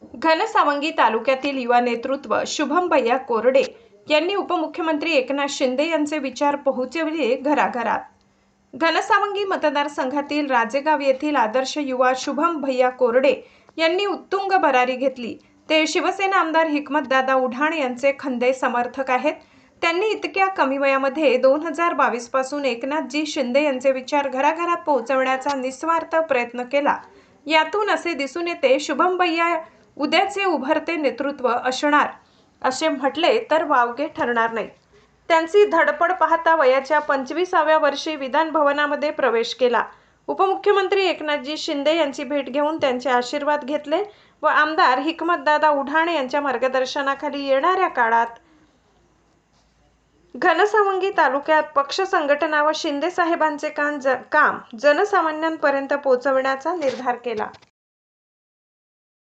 घनसावंगी तालुक्यातील युवा नेतृत्व शुभम भैया कोरडे यांनी उपमुख्यमंत्री एकनाथ शिंदे यांचे विचार पोहोचविले घराघरात। घनसावंगी मतदारसंघातील राजेगाव येथील आदर्श युवा शुभम भैया कोरडे यांनी उत्तुंग भरारी घेतली। ते शिवसेना आमदार हिकमतदादा उढाण यांचे खंदे समर्थक आहेत। त्यांनी इतक्या कमी वयामध्ये 2022 पासून एकनाथजी शिंदे यांचे विचार घराघरात पोहोचवण्याचा निस्वार्थ प्रयत्न केला। यातून असे दिसून येते शुभम भैया उद्याचे उभरते नेतृत्व असणार असे म्हटले तर वावगे ठरणार नाही। त्यांची धडपड पाहता वयाच्या 25व्या वर्षी विधान भवनामध्ये प्रवेश केला। उपमुख्यमंत्री एकनाथजी शिंदे यांची भेट घेऊन त्यांचे आशीर्वाद घेतले व आमदार हिकमतदादा उढाण यांच्या मार्गदर्शनाखाली येणाऱ्या काळात घनसावंगी तालुक्यात पक्ष संघटना व शिंदे साहेबांचे काम जनसामान्यांपर्यंत पोहोचवण्याचा निर्धार केला।